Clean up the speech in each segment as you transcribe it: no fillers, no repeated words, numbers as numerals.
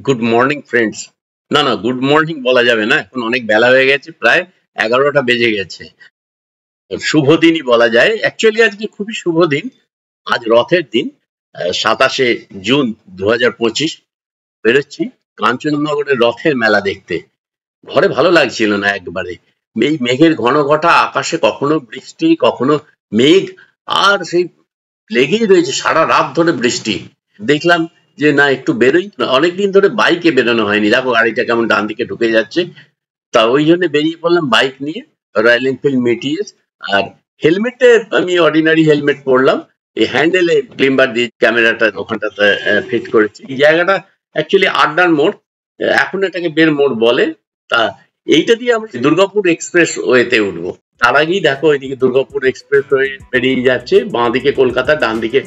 Good morning friends. না না, good morning বলা যাবে না, এখন অনেক বেলা হয়ে গেছে, প্রায় 11টা বেজে গেছে। শুভ দিনই বলা যায়, অ্যাকচুয়ালি আজকে খুবই শুভ দিন। আজ রথের দিন, 27শে জুন 2025। বেরোচ্ছি কাঞ্চননগরের রথের মেলা দেখতে। ঘরে ভালো লাগছিল না একবারে। এই মেঘের ঘন ঘটা আকাশে, কখনো বৃষ্টি কখনো মেঘ, আর সেই লেগেই রয়েছে সারা রাত ধরে বৃষ্টি। দেখলাম যে না, একটু বেরোই। অনেকদিন ধরে বাইকে বেরোনো হয়নি, দেখো গাড়িটা কেমন ডান দিকে ঢুকে যাচ্ছে। তা ওই জন্য বেরিয়ে পড়লাম বাইক নিয়ে, রয়্যাল এনফিল্ড মেটিএস। আর হেলমেটে আমি অর্ডিনারি হেলমেট পরলাম, এই হ্যান্ডেলে ক্লিম্বার দিয়ে ক্যামেরাটা ওখানটাতে ফিট করেছি। এই জায়গাটা অ্যাকচুয়ালি আড্ডার মোড়, এখন এটাকে বের মোড় বলে। তা এইটা দিয়ে আমরা দুর্গাপুর এক্সপ্রেস ওয়েতে উঠবো। তার আগেই দেখো ওইদিকে দুর্গাপুর এক্সপ্রেস ওয়ে পেরিয়ে যাচ্ছে, বাঁ দিকে কলকাতা, ডান দিকে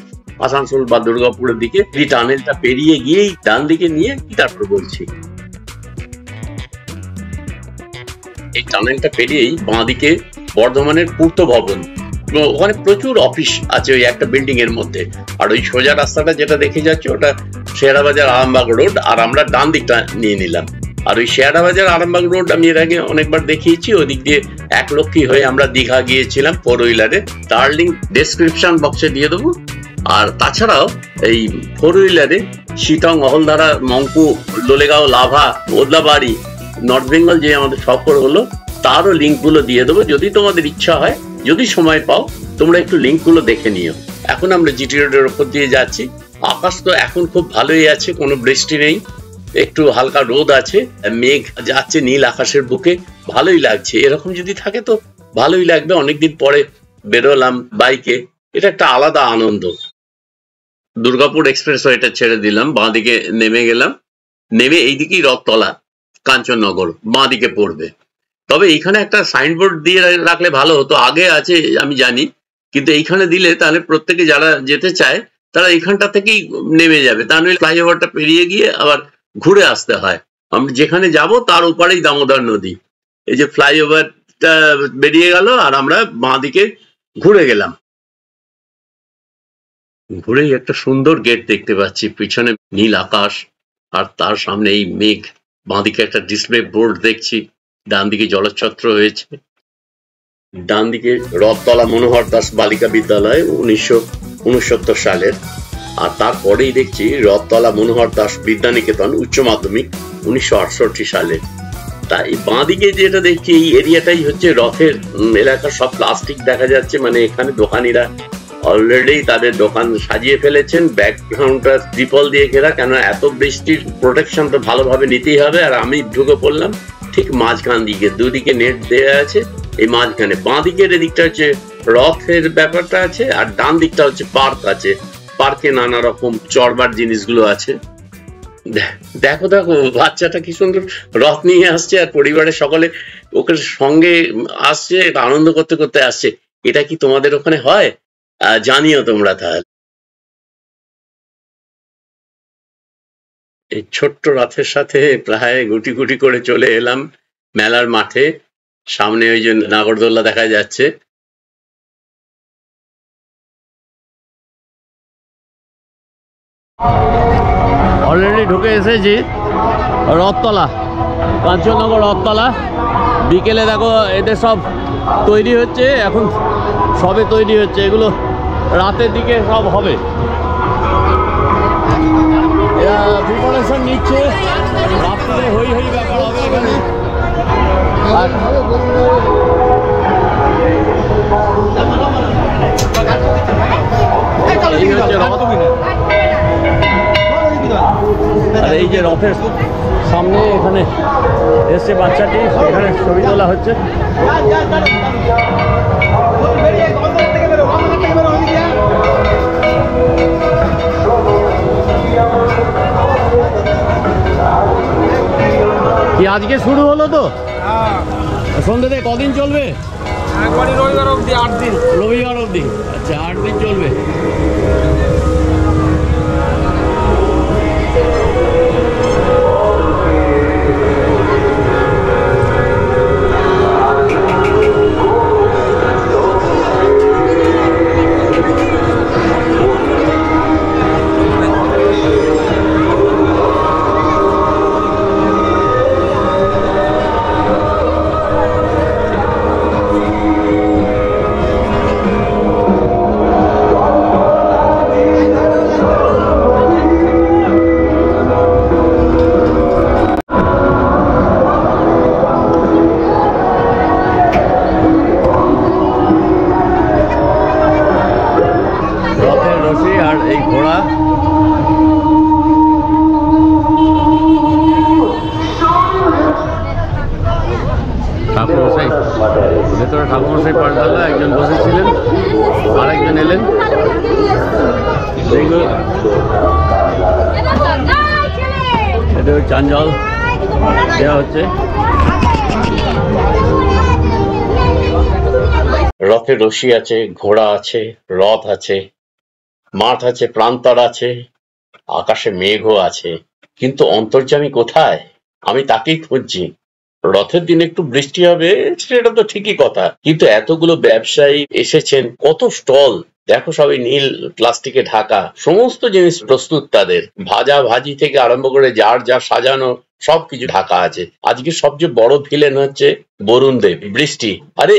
আসানসোল বা দুর্গাপুরের দিকে। এই টানেলটা পেরিয়ে গিয়েই ডান দিকে নিয়ে তারপর বলছি, এই টানেলটা পেরিয়েই বাঁ দিকে বর্ধমানের পূর্ত ভবন, ওখানে প্রচুর অফিস আছে ওই একটা বিল্ডিং এর মধ্যে। আর ওই সোজা রাস্তাটা যেটা দেখে যাচ্ছে ওটা শেয়ারা বাজার আরামবাগ রোড, আর আমরা ডান দিকটা নিয়ে নিলাম। আর ওই শেয়ারা বাজার আরামবাগ রোড আমি এর আগে অনেকবার দেখিয়েছি। ওদিক দিয়ে একলক্ষী হয়ে আমরা দীঘা গিয়েছিলাম 4 হুইলারে। তার লিঙ্ক ডেসক্রিপশন বক্সে দিয়ে দেবো। আর তাছাড়াও এই 4 হুইলারে শিটং, অহলধারা, মংপু, লোলেগাঁও, লাভা, ওদলাবাড়ি, নর্থ বেঙ্গল যে আমাদের সফর হলো তারও লিঙ্ক গুলো দিয়ে দেবো। যদি তোমাদের ইচ্ছা হয়, যদি সময় পাও, তোমরা একটু লিঙ্ক গুলো দেখে নিও। এখন আমরা জিটি রোডের ওপর দিয়ে যাচ্ছি। আকাশ তো এখন খুব ভালোই আছে, কোনো বৃষ্টি নেই, একটু হালকা রোদ আছে, মেঘ যাচ্ছে নীল আকাশের বুকে, ভালোই লাগছে। এরকম যদি থাকে তো ভালোই লাগবে। অনেকদিন পরে বেরোলাম বাইকে, এটা একটা আলাদা আনন্দ। দুর্গাপুর এক্সপ্রেস ওয়েটা ছেড়ে দিলাম, বাঁ দিকে নেমে গেলাম। নেমে এইদিকেই রথতলা, কাঞ্চননগর বাঁ দিকে পড়বে। তবে এইখানে একটা সাইনবোর্ড দিয়ে রাখলে ভালো হতো, আগে আছে আমি জানি, কিন্তু এইখানে দিলে তাহলে প্রত্যেকে যারা যেতে চায় তারা এইখানটা থেকেই নেমে যাবে। তা নইলে ফ্লাইওভারটা পেরিয়ে গিয়ে আবার ঘুরে আসতে হয়। আমরা যেখানে যাব তার ওপারেই দামোদর নদী। এই যে ফ্লাইওভারটা বেরিয়ে গেল আর আমরা বাঁ দিকে ঘুরে গেলাম। ঘুরেই একটা সুন্দর গেট দেখতে পাচ্ছি, পিছনে নীল আকাশ আর তার সামনে এই মেঘ। বাঁদিকে একটা ডিসপ্লে বোর্ড দেখছি, ডান দিকে জলচ্ছত্র হয়েছে। ডান দিকে রথতলা মনোহর দাস বালিকা বিদ্যালয় 1969 সালের। আর তারপরেই দেখছি রথতলা মনোহর দাস বিদ্যানিকেতন উচ্চ মাধ্যমিক 1968 সালের। তাই বাঁ দিকে যেটা দেখছি এই এরিয়াটাই হচ্ছে রথের এলাকা। সব প্লাস্টিক দেখা যাচ্ছে, মানে এখানে দোকানিরা অলরেডি তাদের দোকান সাজিয়ে ফেলেছেন। ব্যাকগ্রাউন্ডটা ত্রিপল দিয়ে ঘেরা, কেন এত বৃষ্টির প্রোটেকশন তো ভালোভাবে নিতেই হবে। আর আমি ঢুকে পড়লাম ঠিক মাঝখান দিকে, দুদিকে নেট দেওয়া আছে। এই মাঝখানে বাঁ দিকের এদিকটা হচ্ছে রথের ব্যাপারটা আছে, আর ডান দিকটা হচ্ছে পার্ক আছে। পার্কে নানা রকম চড়বার জিনিসগুলো আছে। দেখো দেখো বাচ্চাটা কি সুন্দর রথ নিয়ে আসছে, আর পরিবারের সকলে ওকে সঙ্গে আসছে, আনন্দ করতে করতে আসছে। এটা কি তোমাদের ওখানে হয়? জানিও তোমরা। তাহলে এই ছোট্ট রথের সাথে প্রায় গুটি গুটি করে চলে এলাম মেলার মাঠে। সামনে ওই যে নাগরদোল্লা দেখা যাচ্ছে। অলরেডি ঢুকে এসেছি রথতলা, কাঞ্চননগর রথতলা। বিকেলে দেখো এদের সব তৈরি হচ্ছে, এখন সবে তৈরি হচ্ছে, এগুলো রাতের দিকে সব হবে। এরা প্রিপারেশন নিচ্ছে, রাত্রে হই হই ব্যাপার হবে এখানে। আর এই হচ্ছে রথ। আর এই যে রথের সামনে এখানে এসছে বাচ্চাটি, এখানে ছবি তোলা হচ্ছে। কি আজকে শুরু হলো তো? সন্ধ্যে কদিন চলবে? রবিবার অবধি, 8 দিন। রবিবার অবধি, আচ্ছা 8 দিন চলবে। ভেতরে ঠাকুরমশাই পাঠশালা একজন বসেছিলেন, আর একজন এলেন। এটা চান জল দেওয়া হচ্ছে। রথে রশি আছে, ঘোড়া আছে, রথ আছে, মাঠ আছে, প্রান্তর আছে, আকাশে মেঘও আছে, কিন্তু অন্তর্যামী কোথায়? আমি তাকেই খুঁজছি। রথের দিন একটু বৃষ্টি হবে সেটা তো ঠিকই কথা, কিন্তু এতগুলো ব্যবসায়ী এসেছেন, কত স্টল দেখো, সবই নীল প্লাস্টিকে ঢাকা, সমস্ত জিনিস প্রস্তুত তাদের, ভাজা ভাজি থেকে আরম্ভ করে যার যা সাজানো সবকিছু ঢাকা আছে। আজকে সবচেয়ে বড় ভিলেন হচ্ছে বরুণ দেব, বৃষ্টি। আরে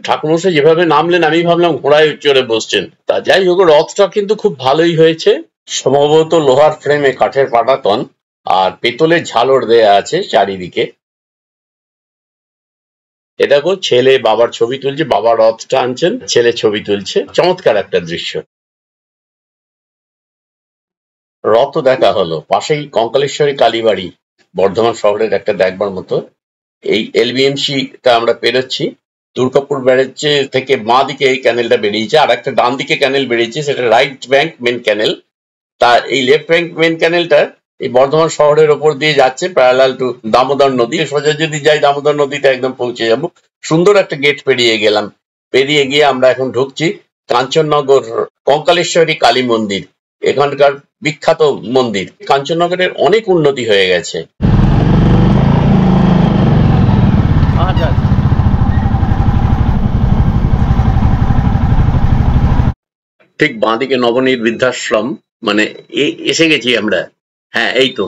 ঠাকুরমশাই যেভাবে নামলেন আমি ভাবলাম ঘোড়ায় চড়ে বসছেন। তা যাই হোক, রথটা কিন্তু খুব ভালোই হয়েছে, সম্ভবত লোহার ফ্রেমে কাঠের পাটাতন আর পেতলের ঝালর দেয়া আছে চারিদিকে। এ দেখো, ছেলে বাবার ছবি তুলছে, বাবা রথটা আনছেন, ছেলে ছবি তুলছে, চমৎকার একটা দৃশ্য। রথ দেখা হলো, পাশেই কঙ্কালেশ্বরী কালীবাড়ি, বর্ধমান শহরের একটা দেখবার মতো। এই এলবিএমসি-টা আমরা পেরোচ্ছি, দুর্গাপুর ব্যারেজ থেকে বাঁ দিকে এই ক্যানেলটা বেরিয়েছে, আর একটা ডান দিকে ক্যানেল বেরিয়েছে, সেটা রাইট ব্যাংক মেন ক্যানেল। তা এই লেফট ব্যাংক মেন ক্যানেলটা এই বর্ধমান শহরের ওপর দিয়ে যাচ্ছে প্যারালাল টু দামোদর নদী। সোজা যদি যাই দামোদর নদীতে একদম পৌঁছে যাব। সুন্দর একটা গেট পেরিয়ে গেলাম, পেরিয়ে গিয়ে আমরা এখন ঢুকছি কাঞ্চননগর কঙ্কালেশ্বরী কালী মন্দির, এখানকার বিখ্যাত মন্দির। কাঞ্চননগরের অনেক উন্নতি হয়ে গেছে। ঠিক বাঁদিকে নবনীত বৃদ্ধাশ্রম, মানে এসে গেছি আমরা। হ্যাঁ, এই তো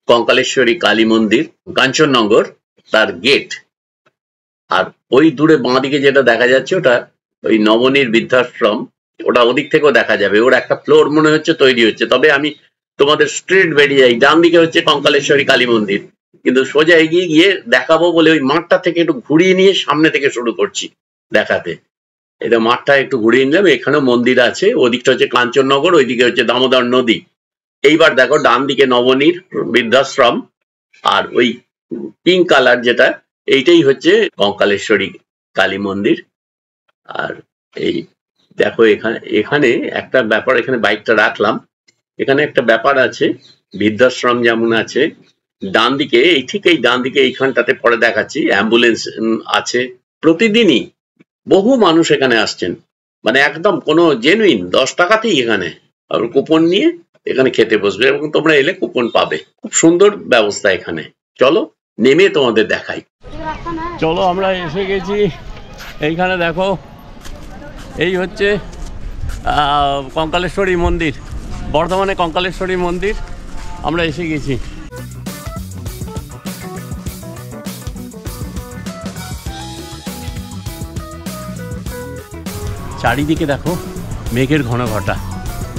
কঙ্কালেশ্বরী কালী মন্দির, কাঞ্চননগর, তার গেট। আর ওই দূরে বাঁদিকে যেটা দেখা যাচ্ছে ওটা ওই নবনীত বৃদ্ধাশ্রম, ওটা ওদিক থেকেও দেখা যাবে। ওর একটা ফ্লোর মনে হচ্ছে তৈরি হচ্ছে। তবে আমি তোমাদের স্ট্রেট বেরিয়ে যাই, ডান দিকে হচ্ছে কঙ্কালেশ্বরী কালী মন্দির, কিন্তু সোজা এগিয়ে গিয়ে দেখাবো বলে ওই মাঠটা থেকে একটু ঘুরিয়ে নিয়ে সামনে থেকে শুরু করছি দেখাতে। এটা মাঠটা একটু ঘুরিয়ে নিলাম, এখানেও মন্দির আছে, ওদিকটা হচ্ছে কাঞ্চননগর, ওইদিকে হচ্ছে দামোদর নদী। এইবার দেখো, ডান দিকে নবনীত বৃদ্ধাশ্রম, আর ওই পিঙ্ক কালার যেটা, এইটাই হচ্ছে কঙ্কালেশ্বরী কালী মন্দির। আর এই দেখো, এখানে একটা ব্যাপার, এখানে বাইকটা রাখলাম, এখানে একটা ব্যাপার আছে। বৃদ্ধাশ্রম যেমন আছে, ডান দিকে এই ডান দিকে এইখানটাতে পরে দেখাচ্ছি, অ্যাম্বুলেন্স আছে। প্রতিদিনই বহু মানুষ এখানে আসছেন, মানে একদম কোনো জেনুইন 10 টাকাতেই এখানে কুপন নিয়ে এখানে খেতে বসবে, এবং তোমরা এলে কুপন পাবে। খুব সুন্দর ব্যবস্থা এখানে। চলো নেমে তোমাদের দেখাই। চলো, আমরা এসে গেছি এইখানে। দেখো, এই হচ্ছে কঙ্কালেশ্বরী মন্দির, বর্ধমানে কঙ্কালেশ্বরী মন্দির। আমরা এসে গেছি। চারিদিকে দেখো মেঘের ঘন ঘটা,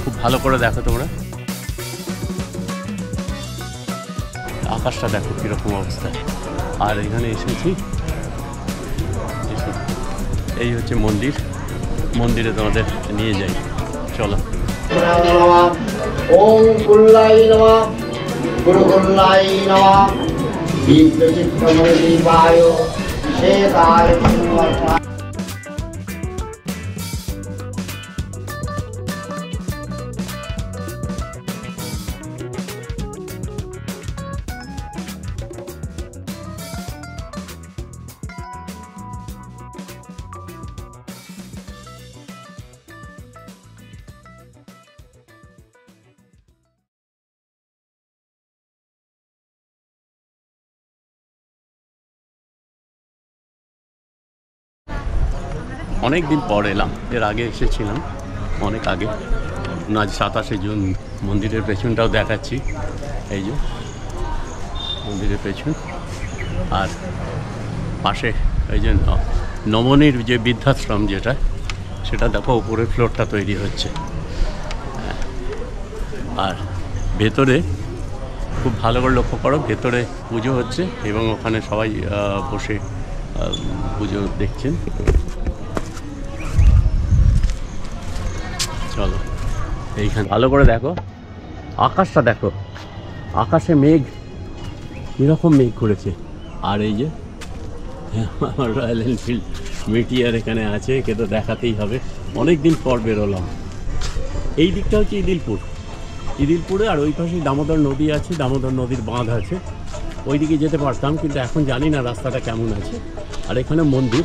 খুব ভালো করে দেখো তোমরা। আকাশটা দেখো কিরকম অবস্থা। আর এখানে এসেছি, এই হচ্ছে মন্দির, মন্দিরে তোমাদের নিয়ে যাই। চলো। ওম কুল্লাই নমঃ গুরু কুল্লাই নমঃ দীপ্তচিত্তমণিদীপায় শ্বেতায় নমঃ। অনেক দিন পর এলাম, এর আগে এসেছিলাম অনেক আগে, আজ 27শে জুন। মন্দিরের পেছনটাও দেখাচ্ছি, এই যে মন্দিরের পেছন। আর পাশে এই যে নবনীর যে বৃদ্ধাশ্রম যেটা, সেটা দেখো উপরের ফ্লোরটা তৈরি হচ্ছে। আর ভেতরে খুব ভালো করে লক্ষ্য করো, ভেতরে পুজো হচ্ছে এবং ওখানে সবাই বসে পুজো দেখছেন। চলো এইখানে ভালো করে দেখো, আকাশটা দেখো, আকাশে মেঘ কীরকম মেঘ করেছে। আর এই যে আমার রয়্যাল এনফিল্ড মিটিয়ার এখানে আছে, একে তো দেখাতেই হবে, অনেক দিন পর বেরোলাম। এই দিকটা হচ্ছে ইদিলপুরে, আর ওই পাশে দামোদর নদী আছে, দামোদর নদীর বাঁধ আছে, ওই দিকে যেতে পারতাম, কিন্তু এখন জানি না রাস্তাটা কেমন আছে। আর এখানে মন্দির,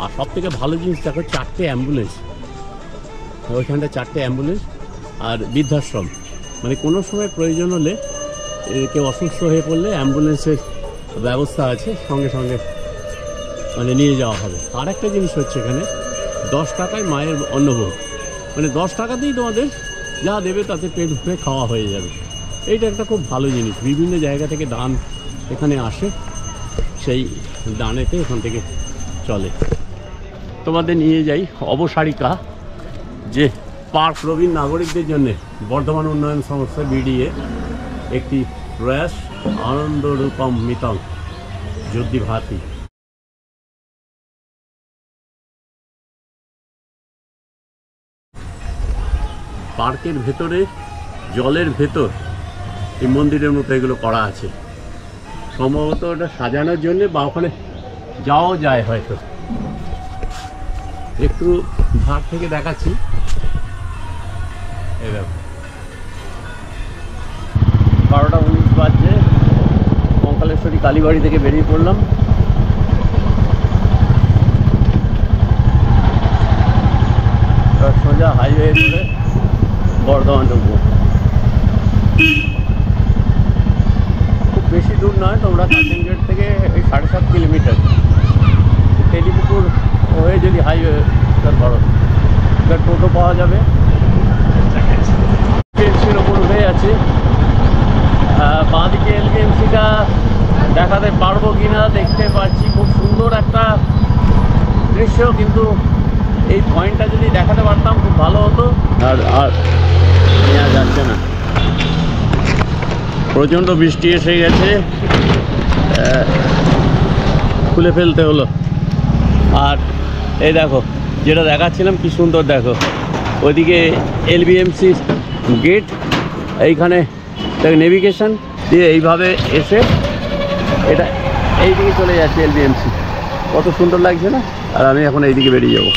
আর সব থেকে ভালো জিনিস দেখো 4টে অ্যাম্বুলেন্স, ওইখানটা 4টে অ্যাম্বুলেন্স আর বৃদ্ধাশ্রম, মানে কোনো সময় প্রয়োজন হলে কেউ অসুস্থ হয়ে পড়লে অ্যাম্বুলেন্সের ব্যবস্থা আছে, সঙ্গে সঙ্গে মানে নিয়ে যাওয়া হবে। আর একটা জিনিস হচ্ছে এখানে 10 টাকায় মায়ের অন্নভোগ, মানে 10 টাকাতেই তোমাদের যা দেবে তাতে পেট ভরে খাওয়া হয়ে যাবে। এইটা একটা খুব ভালো জিনিস। বিভিন্ন জায়গা থেকে দান এখানে আসে, সেই দানেতে এখান থেকে চলে। তোমাদের নিয়ে যাই অবসারিকা, যে পার্ক প্রবীণ নাগরিকদের জন্য বর্ধমান উন্নয়ন সংস্থা বিডিএ একটি প্রয়াস, আনন্দ রূপম মিতং যুদ্ধি ভাতি। পার্কের ভেতরে, জলের ভেতর এই মন্দিরের মতো এগুলো করা আছে, সম্ভবত ওটা সাজানোর জন্য, বা ওখানে যাওয়াও যায় হয়তো। একটু ধার থেকে দেখাচ্ছি, এই দেখো 12টা 19 বাজছে, কঙ্কালেশ্বরী কালীবাড়ি থেকে বেরিয়ে পড়লাম। সোজা হাইওয়ে ধরে বর্ধমান ঢুকবো। খুব বেশি দূর নয়, তোমরা কাশিম গেট থেকে এই 7.5 কিলোমিটার, তেলিপুকুর হয়ে যদি হাইওয়ে ধরো, টোটো পাওয়া যাবে। এলবিএমসির ওপর উঠে আছে, বাঁদিকে এলবিএমসিটা দেখাতে পারবো কিনা দেখতে পাচ্ছি, খুব সুন্দর একটা দৃশ্য, কিন্তু এই পয়েন্টটা যদি দেখাতে পারতাম খুব ভালো হতো। আর নেওয়া যাচ্ছে না, প্রচণ্ড বৃষ্টি এসে গেছে, খুলে ফেলতে হলো। আর এই দেখো যেটা দেখাচ্ছিলাম কি সুন্দর, দেখো ওইদিকে এলবিএমসি গেট, এইখানে নেভিগেশন দিয়ে এইভাবে এসে এটা এইদিকে চলে যাচ্ছে এলবিএমসি, কত সুন্দর লাগছে না। আর আমি এখন এইদিকে বেরিয়ে যাবো।